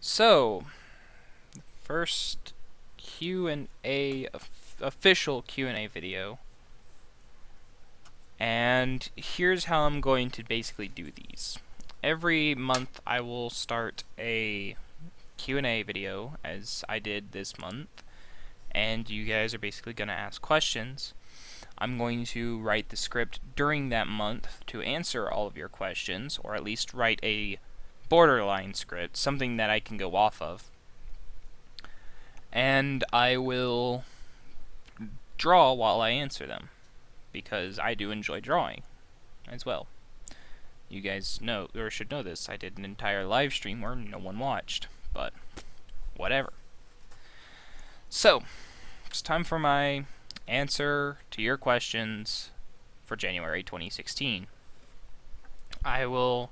So, first Q&A, official Q&A video. And here's how I'm going to basically do these. Every month I will start a Q&A video, as I did this month. And you guys are basically going to ask questions. I'm going to write the script during that month to answer all of your questions, or at least write a borderline script, something that I can go off of. And I will draw while I answer them, because I do enjoy drawing as well. You guys know, or should know this, I did an entire live stream where no one watched, but whatever. So, it's time for my answer to your questions for January 2016. I will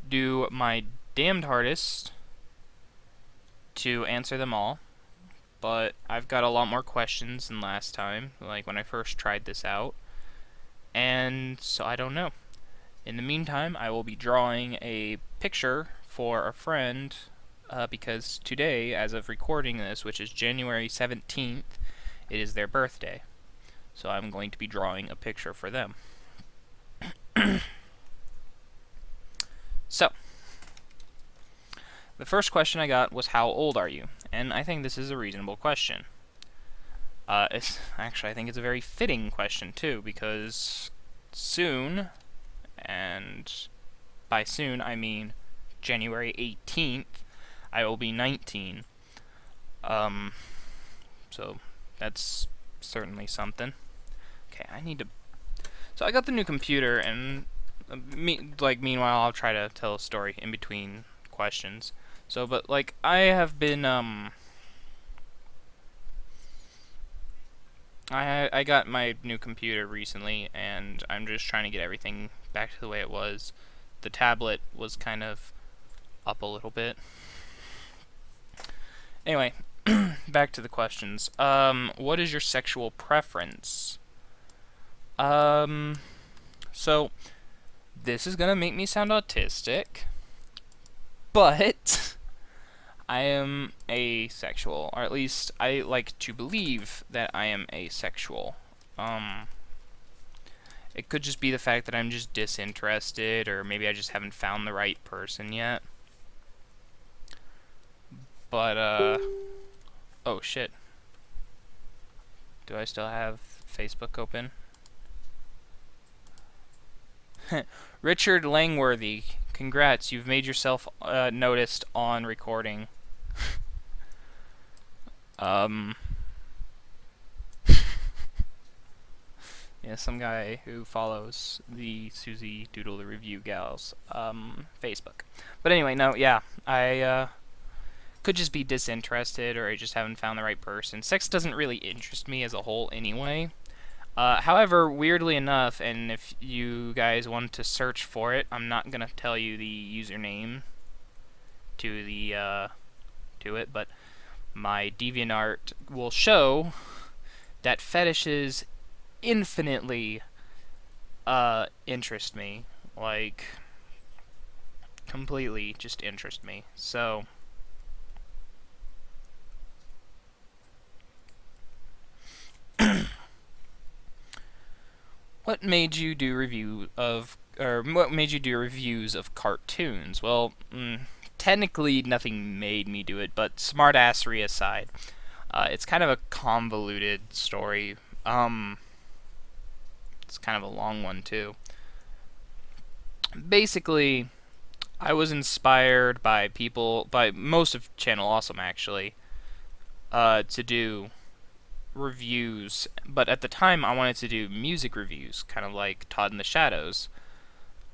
do my damned hardest to answer them all, but I've got a lot more questions than last time, like when I first tried this out, and so I don't know. In the meantime, I will be drawing a picture for a friend, because today, as of recording this, which is January 17th, it is their birthday. So I'm going to be drawing a picture for them. So, the first question I got was, how old are you? And I think this is a reasonable question. I think it's a very fitting question, too, because soon, and by soon I mean January 18th, I will be 19. So that's certainly something. Okay, so I got the new computer, and meanwhile I'll try to tell a story in between questions. So, but I have been I got my new computer recently, and I'm just trying to get everything back to the way it was. The tablet was kind of up a little bit. Anyway, back to the questions. What is your sexual preference? So this is gonna make me sound autistic, but I am asexual, or at least I like to believe that I am asexual. It could just be the fact that I'm just disinterested, or maybe I just haven't found the right person yet. But, oh shit. Do I still have Facebook open? Richard Langworthy, congrats, you've made yourself noticed on recording. Yeah, some guy who follows the Susie Doodle the Review Gals Facebook. But anyway, no, yeah, I could just be disinterested, or I just haven't found the right person. Sex doesn't really interest me as a whole anyway. However, weirdly enough, and if you guys want to search for it, I'm not gonna tell you the username to the to it, but my DeviantArt will show that fetishes infinitely interest me, like completely just interest me. So what made you do what made you do reviews of cartoons? Well, technically nothing made me do it, but smartassery aside, it's kind of a convoluted story. It's kind of a long one too. Basically, I was inspired by most of Channel Awesome actually, to do reviews, but at the time I wanted to do music reviews, kind of like Todd in the Shadows,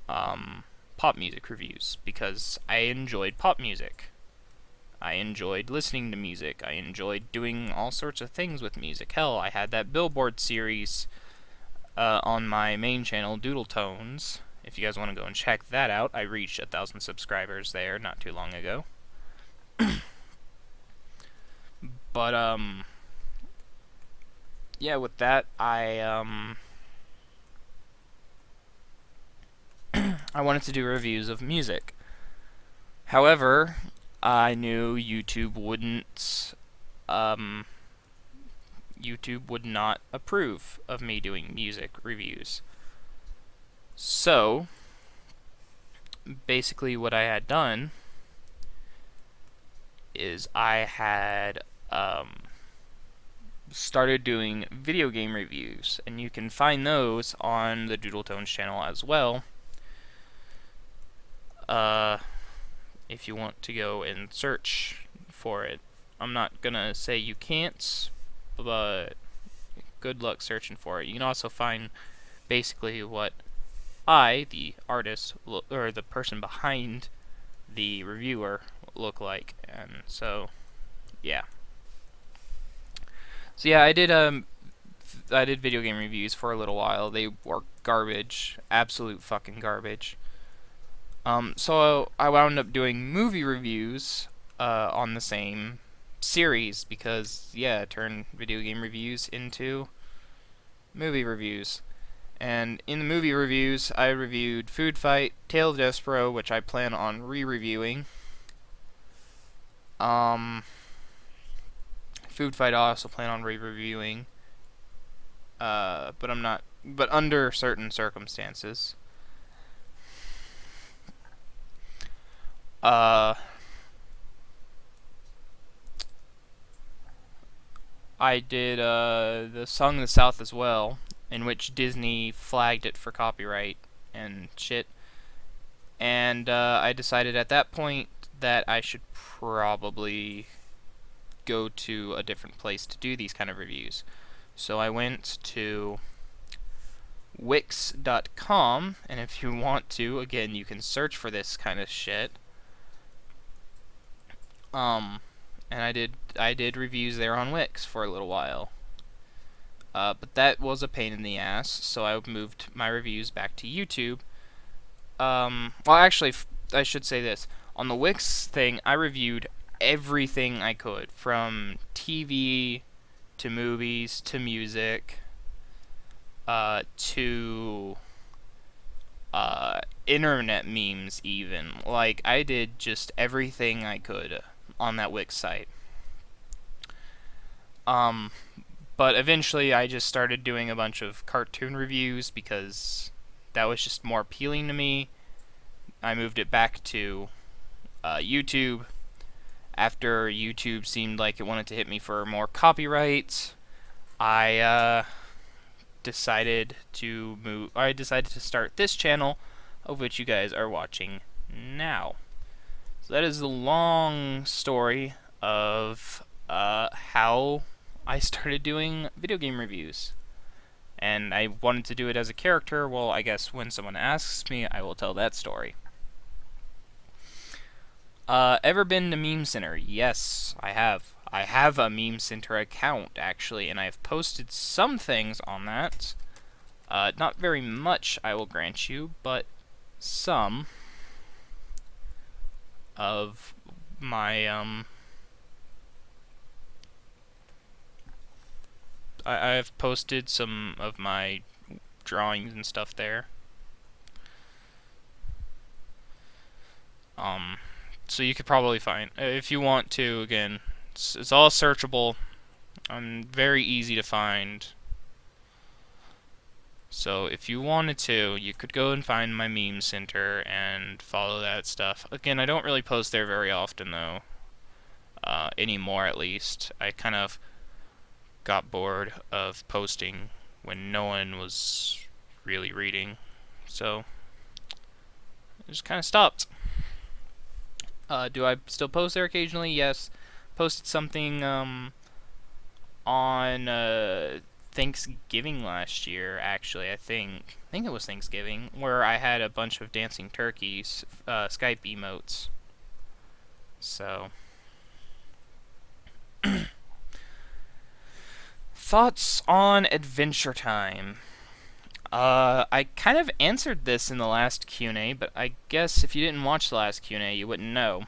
pop music reviews, because I enjoyed pop music. I enjoyed listening to music. I enjoyed doing all sorts of things with music. Hell, I had that Billboard series on my main channel, Doodletones. If you guys want to go and check that out, I reached 1,000 subscribers there not too long ago. But yeah, with that, I wanted to do reviews of music. However, I knew um, YouTube would not approve of me doing music reviews. So, basically what I had done is I had started doing video game reviews, and you can find those on the Doodletones channel as well. Uh, if you want to go and search for it. I'm not gonna say you can't, but good luck searching for it. You can also find basically what I, the artist, or the person behind the reviewer, look like. And so, yeah. So yeah, I did video game reviews for a little while. They were garbage, absolute fucking garbage. So I wound up doing movie reviews on the same series because, yeah, turn video game reviews into movie reviews. And in the movie reviews, I reviewed Food Fight, Tale of Despero, which I plan on re-reviewing. Food Fight I also plan on re-reviewing, but I'm not. But under certain circumstances. Uh, I did the Song of the South as well, in which Disney flagged it for copyright and shit. And I decided at that point that I should probably go to a different place to do these kind of reviews. So I went to Wix.com, and if you want to, again, you can search for this kind of shit. And I did reviews there on Wix for a little while. But that was a pain in the ass, so I moved my reviews back to YouTube. Well, actually, I should say this. On the Wix thing, I reviewed everything I could, from TV to movies to music to internet memes even. Like, I did just everything I could on that Wix site. But eventually I just started doing a bunch of cartoon reviews because that was just more appealing to me. I moved it back to YouTube after YouTube seemed like it wanted to hit me for more copyright. I decided to start this channel, of which you guys are watching now. So that is the long story of how I started doing video game reviews. And I wanted to do it as a character. Well, I guess when someone asks me, I will tell that story. Ever been to Meme Center? Yes, I have. I have a Meme Center account, actually, and I've posted some things on that. Not very much, I will grant you, but some of my, I've posted some of my drawings and stuff there. So you could probably find, if you want to, again, it's all searchable. Very easy to find. So if you wanted to, you could go and find my meme center and follow that stuff. Again, I don't really post there very often though. Anymore at least. I kind of got bored of posting when no one was really reading. So I just kind of stopped. Do I still post there occasionally? Yes. Posted something on Thanksgiving last year, actually. I think it was Thanksgiving, where I had a bunch of dancing turkeys Skype emotes. So thoughts on Adventure Time. I kind of answered this in the last Q&A, but I guess if you didn't watch the last Q&A, you wouldn't know.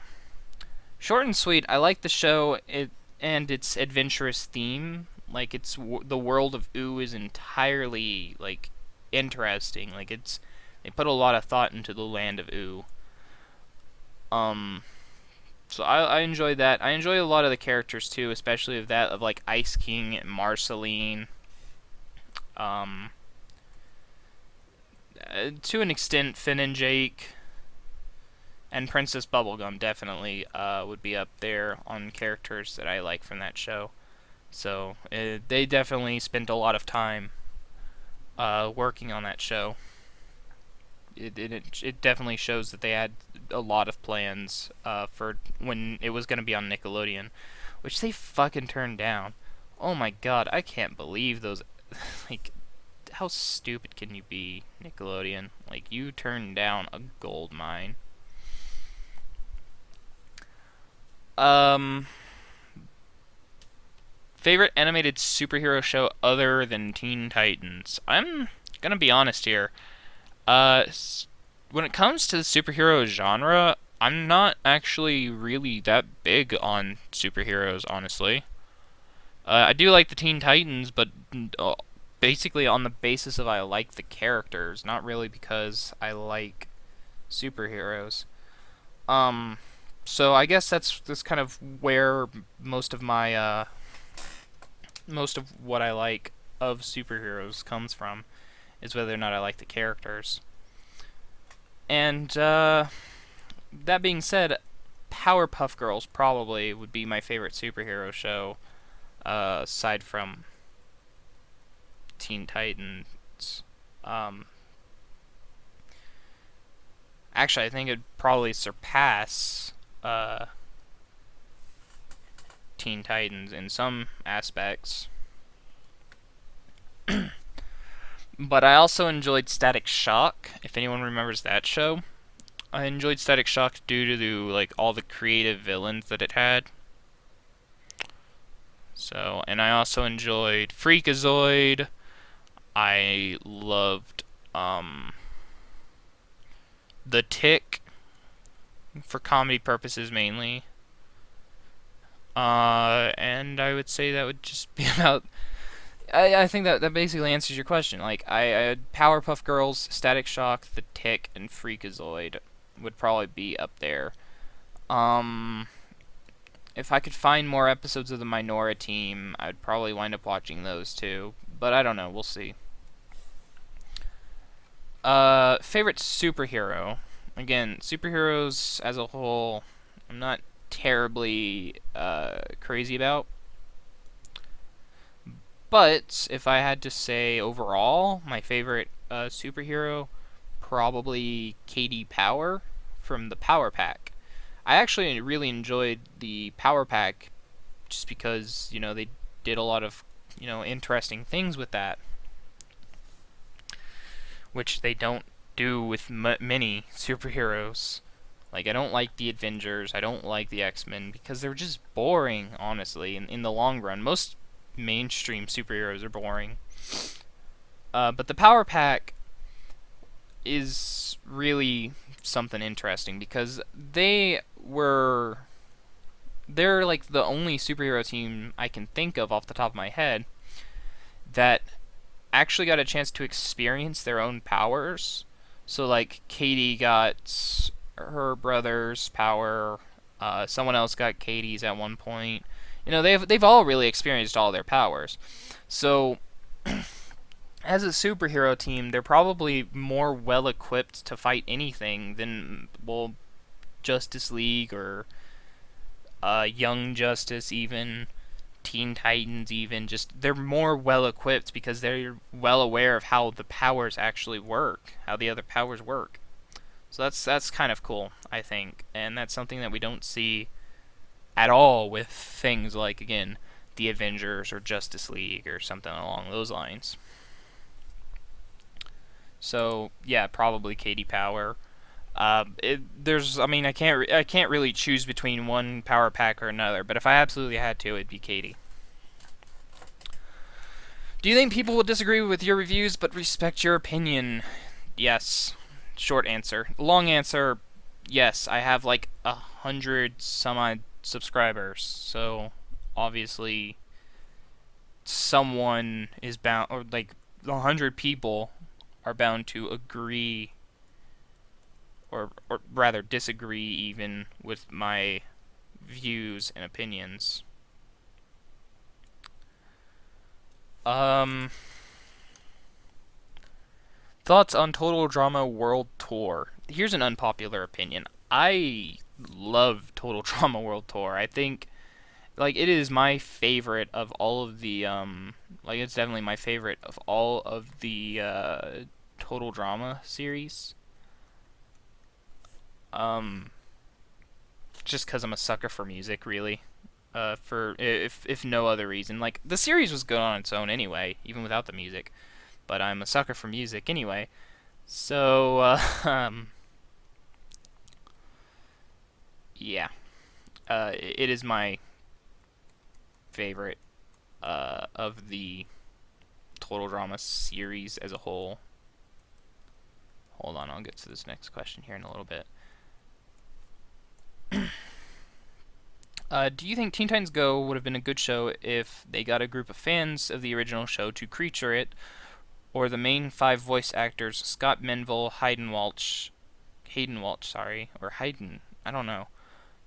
Short and sweet. I like the show and its adventurous theme. Like, it's the world of Ooh is entirely like interesting. Like, they put a lot of thought into the land of Ooh. So I enjoyed that. I enjoy a lot of the characters too, especially of that of like Ice King and Marceline. Um, to an extent, Finn and Jake and Princess Bubblegum definitely would be up there on characters that I like from that show. So they definitely spent a lot of time working on that show. It definitely shows that they had a lot of plans for when it was going to be on Nickelodeon, which they fucking turned down. Oh my god, I can't believe those. Like, how stupid can you be, Nickelodeon? Like, you turned down a gold mine. Um, Favorite animated superhero show other than Teen Titans? I'm gonna be honest here. Uh, when it comes to the superhero genre, I'm not actually really that big on superheroes, honestly. I do like the Teen Titans, but uh, basically on the basis of I like the characters, not really because I like superheroes. Um, so I guess that's kind of where most of my most of what I like of superheroes comes from, is whether or not I like the characters. And that being said, Powerpuff Girls probably would be my favorite superhero show, aside from Teen Titans. Um, Actually, I think it'd probably surpass Teen Titans in some aspects. But I also enjoyed Static Shock, if anyone remembers that show. I enjoyed Static Shock due to like all the creative villains that it had. So, and I also enjoyed Freakazoid. I loved The Tick for comedy purposes mainly. And I would say that would just be about. I think that basically answers your question. Like I had Powerpuff Girls, Static Shock, The Tick, and Freakazoid would probably be up there. Um, if I could find more episodes of the Minora Team, I'd probably wind up watching those too. But I don't know. We'll see. Favorite superhero. Again, superheroes as a whole, I'm not terribly crazy about. But if I had to say overall, my favorite superhero, probably Katie Power from the Power Pack. I actually really enjoyed the Power Pack just because, they did a lot of, interesting things with that, which they don't do with many superheroes. Like, I don't like the Avengers, I don't like the X-Men, because they're just boring, honestly, in the long run. Most mainstream superheroes are boring. But the Power Pack is really something interesting, because they're like the only superhero team I can think of off the top of my head that actually got a chance to experience their own powers. So like Katie got her brother's power, someone else got Katie's at one point. They've all really experienced all their powers. So as a superhero team, they're probably more well equipped to fight anything than, well, Justice League or Young Justice, even Teen Titans, even. Just they're more well equipped because they're well aware of how the powers actually work, how the other powers work. So that's kind of cool, I think, and that's something that we don't see at all with things like, again, the Avengers or Justice League or something along those lines. So yeah, probably Katie Power. I mean, I can't really choose between one power pack or another. But if I absolutely had to, it'd be Katie. Do you think people will disagree with your reviews but respect your opinion? Yes. Short answer. Long answer. Yes. I have like 100 some odd subscribers, so obviously someone is bound, or like 100 people are bound to agree, or rather disagree even with my views and opinions. Um, Thoughts on Total Drama World Tour. Here's an unpopular opinion. I love Total Drama World Tour. I think like it is my favorite of all of the like it's definitely my favorite of all of the Total Drama series. Um just cuz I'm a sucker for music, really. For if no other reason. Like the series was good on its own anyway, even without the music, but I'm a sucker for music anyway. So yeah. It is my favorite of the Total Drama series as a whole. Hold on, I'll get to this next question here in a little bit. Do you think Teen Titans Go would have been a good show if they got a group of fans of the original show to creature it, or the main five voice actors Scott Menville, Hayden Walsh, sorry, or Hayden, I don't know,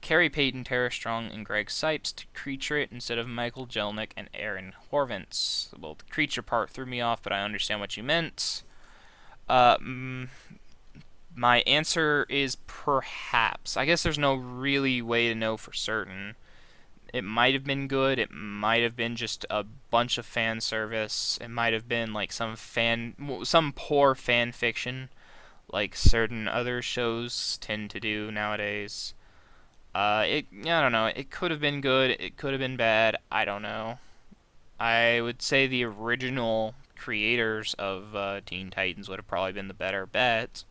Carrie Payton, Tara Strong, and Greg Sipes to creature it instead of Michael Jelenic and Aaron Horvitz? Well, the creature part threw me off, but I understand what you meant. Uh, mm, my answer is perhaps. I guess there's no really way to know for certain. It might have been good. It might have been just a bunch of fan service. It might have been like some poor fan fiction, like certain other shows tend to do nowadays. I don't know. It could have been good. It could have been bad. I don't know. I would say the original creators of Teen Titans would have probably been the better bet.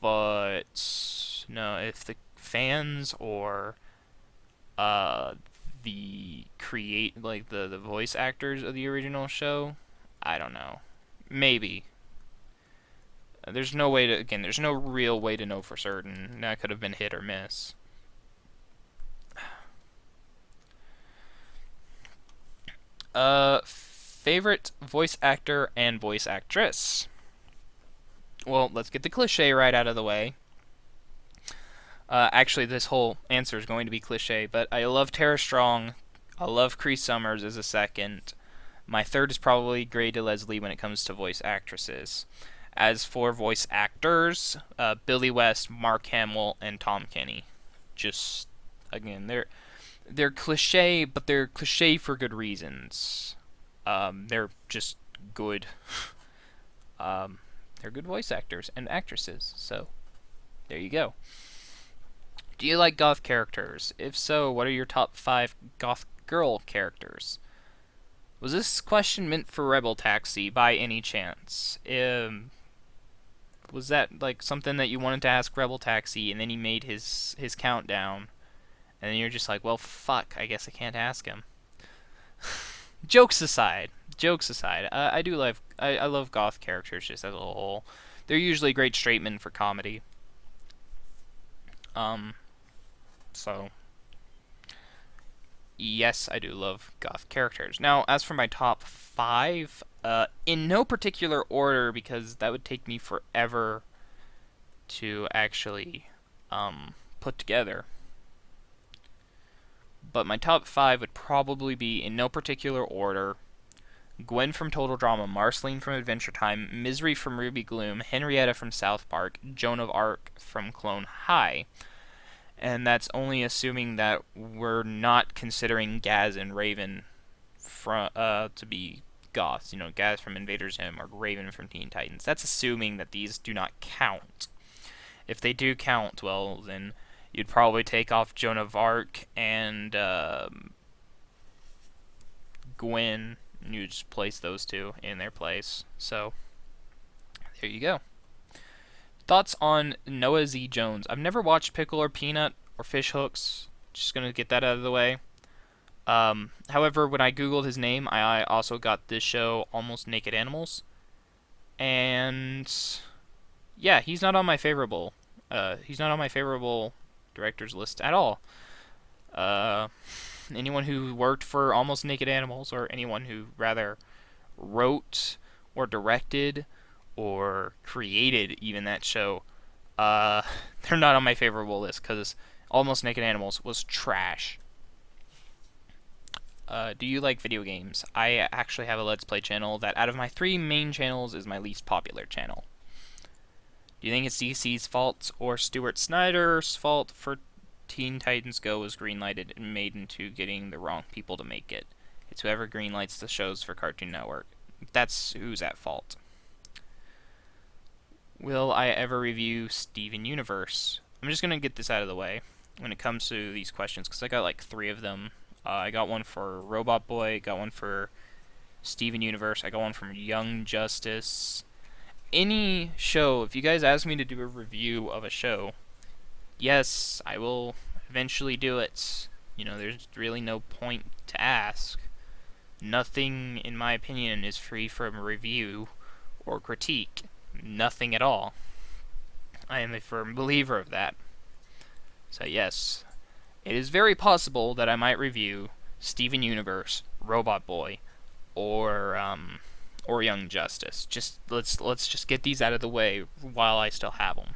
But no, if the fans or uh, the voice actors of the original show, I don't know. Maybe. There's no way to again. There's no real way to know for certain. That could have been hit or miss. Favorite voice actor and voice actress. Well, let's get the cliche right out of the way. Actually, this whole answer is going to be cliche, but I love Tara Strong. I love Cree Summers as a second. My third is probably Grady Leslie when it comes to voice actresses. As for voice actors, Billy West, Mark Hamill, and Tom Kenny. Just again, they're cliche, but they're cliche for good reasons. They're just good. Um, they're good voice actors and actresses. So there you go. Do you like goth characters? If so, what are your top 5 goth girl characters? Was this question meant for Rebel Taxi by any chance? Was that like something that you wanted to ask Rebel Taxi and then he made his countdown and then you're just like, well, fuck, I guess I can't ask him. Jokes aside, I love goth characters just as a whole. They're usually great straight men for comedy. Um, so yes, I do love goth characters. Now, as for my top 5, in no particular order because that would take me forever to actually put together. But my top 5 would probably be in no particular order: Gwen from Total Drama, Marceline from Adventure Time, Misery from Ruby Gloom, Henrietta from South Park, Joan of Arc from Clone High. And that's only assuming that we're not considering Gaz and Raven to be goths. You know, Gaz from Invader Zim or Raven from Teen Titans. That's assuming that these do not count. If they do count, well, then you'd probably take off Joan of Arc and Gwen, and you just place those two in their place. So, there you go. Thoughts on Noah Z. Jones? I've never watched Pickle or Peanut or Fish Hooks. Just gonna get that out of the way. However, when I googled his name, I also got this show, Almost Naked Animals, and yeah, he's not on my favorable. He's not on my favorable directors list at all. Anyone who worked for Almost Naked Animals, or anyone who rather wrote or directed or created even that show, they're not on my favorable list because Almost Naked Animals was trash. Do you like video games? I actually have a Let's Play channel that, out of my 3 main channels, is my least popular channel. Do you think it's DC's fault or Stuart Snyder's fault for Teen Titans Go was greenlighted and made into getting the wrong people to make it? It's whoever greenlights the shows for Cartoon Network. That's who's at fault. Will I ever review Steven Universe? I'm just going to get this out of the way when it comes to these questions, because I got like 3 of them. I got one for Robot Boy, got one for Steven Universe, I got one from Young Justice. Any show, if you guys ask me to do a review of a show, yes, I will eventually do it. You know, there's really no point to ask. Nothing, in my opinion, is free from review or critique. Nothing at all. I am a firm believer of that. So yes, it is very possible that I might review Steven Universe, Robot Boy, or Young Justice. Let's just get these out of the way while I still have them.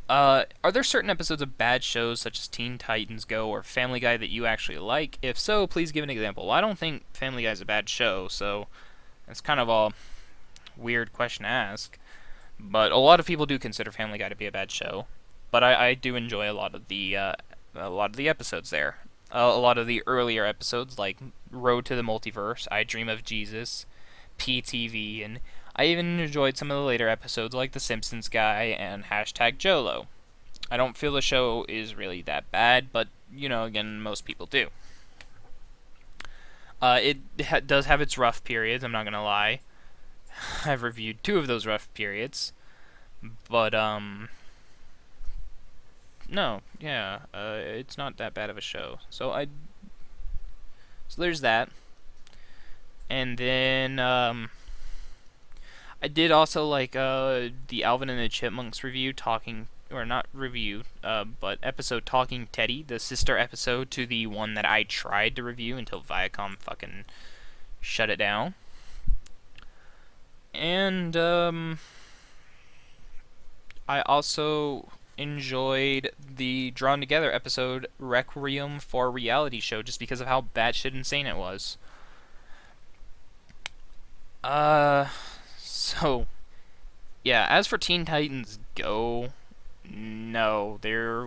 Are there certain episodes of bad shows such as Teen Titans Go or Family Guy that you actually like? If so, please give an example. Well, I don't think Family Guy is a bad show, so it's kind of a weird question to ask. But a lot of people do consider Family Guy to be a bad show. But I do enjoy a lot of the episodes there. A lot of the earlier episodes, like Road to the Multiverse, I Dream of Jesus, PTV, and I even enjoyed some of the later episodes like The Simpsons Guy and Hashtag Jolo. I don't feel the show is really that bad, but, you know, again, most people do. It does have its rough periods, I'm not gonna lie. I've reviewed 2 of those rough periods, but, no, yeah, it's not that bad of a show. So there's that. And then, I did also like, the Alvin and the Chipmunks review, but episode Talking Teddy, the sister episode to the one that I tried to review until Viacom fucking shut it down. And, I also enjoyed the Drawn Together episode Requiem for a Reality Show just because of how batshit insane it was. So, yeah, as for Teen Titans Go, no, there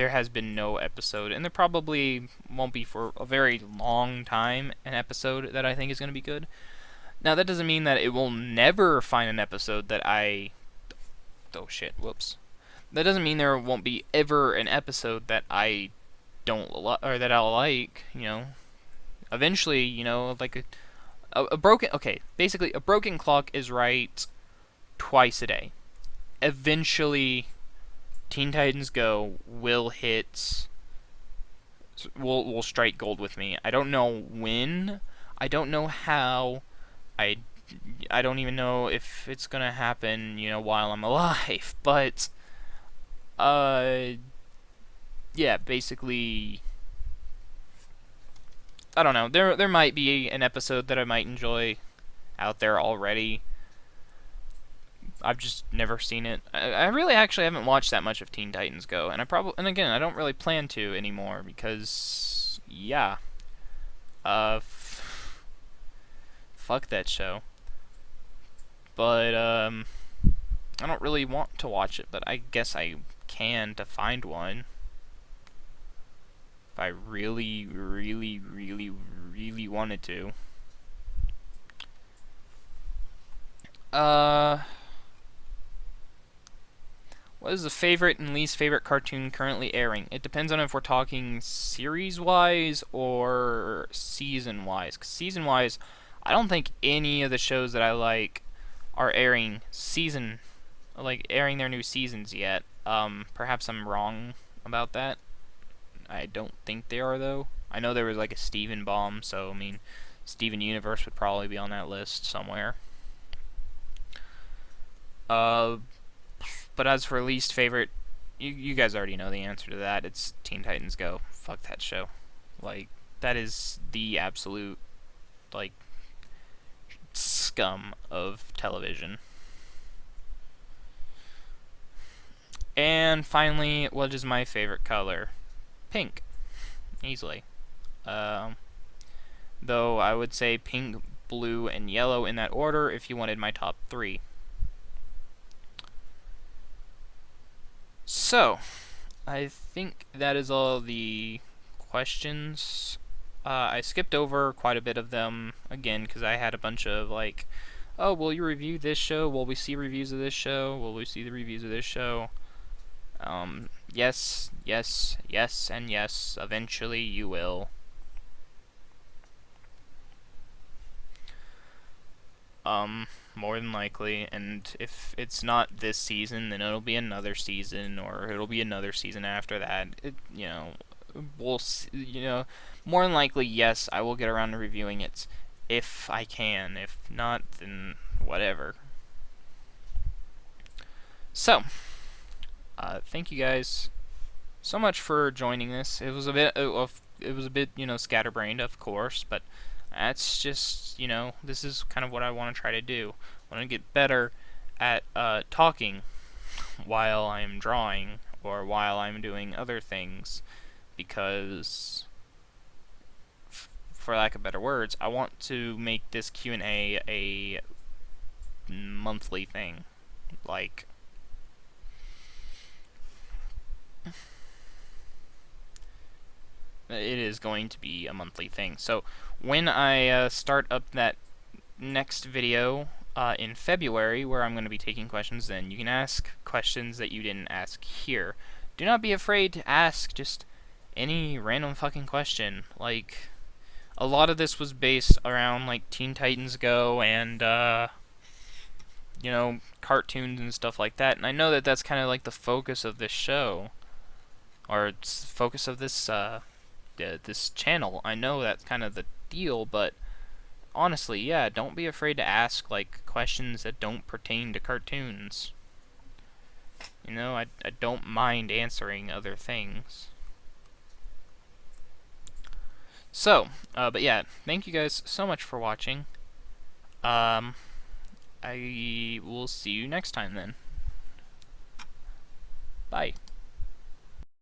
has been no episode, and there probably won't be for a very long time, an episode that I think is going to be good. Now, that doesn't mean that it will never find an episode that oh shit, whoops. That doesn't mean there won't be ever an episode that I don't or that I'll like, you know. Eventually, you know, like basically a broken clock is right twice a day. Eventually, Teen Titans Go will strike gold with me. I don't know when, I don't know how, I don't even know if it's gonna happen, you know, while I'm alive, but yeah, basically, I don't know. There might be an episode that I might enjoy out there already. I've just never seen it. I really actually haven't watched that much of Teen Titans Go, and and again, I don't really plan to anymore because yeah, fuck that show. But I don't really want to watch it, but I guess I can to find one. If I really, really, really, really wanted to. What is the favorite and least favorite cartoon currently airing? It depends on if we're talking series-wise or season-wise. 'Cause season-wise, I don't think any of the shows that I like are airing their new seasons yet. Perhaps I'm wrong about that. I don't think they are, though. I know there was like a Steven bomb, so I mean, Steven Universe would probably be on that list somewhere. But as for least favorite, you guys already know the answer to that. It's Teen Titans Go. Fuck that show. Like, that is the absolute, like, scum of television. And finally, what is my favorite color? Pink, easily. Um, though I would say pink, blue, and yellow in that order if you wanted my top 3. So, I think that is all the questions. I skipped over quite a bit of them, again, because I had a bunch of, like, oh, will you review this show? Will we see reviews of this show? Will we see the reviews of this show? Yes, yes, yes, and yes. Eventually you will. More than likely, and if it's not this season, then it'll be another season, or it'll be another season after that. We'll see, more than likely, yes, I will get around to reviewing it if I can. If not, then whatever. So, thank you guys so much for joining this. It was a bit scatterbrained, of course, but that's just, this is kind of what I want to try to do. I want to get better at talking while I'm drawing or while I'm doing other things, because for lack of better words, I want to make this Q&A a monthly thing. Like, it is going to be a monthly thing. So when I start up that next video in February, where I'm going to be taking questions, then you can ask questions that you didn't ask here. Do not be afraid to ask just any random fucking question. Like, a lot of this was based around, like, Teen Titans Go and, cartoons and stuff like that. And I know that that's kind of like the focus of this show, or it's the focus of this, this channel. I know that's kind of the deal, but honestly, yeah, don't be afraid to ask, like, questions that don't pertain to cartoons. I don't mind answering other things. So, but yeah, thank you guys so much for watching. I will see you next time then. Bye.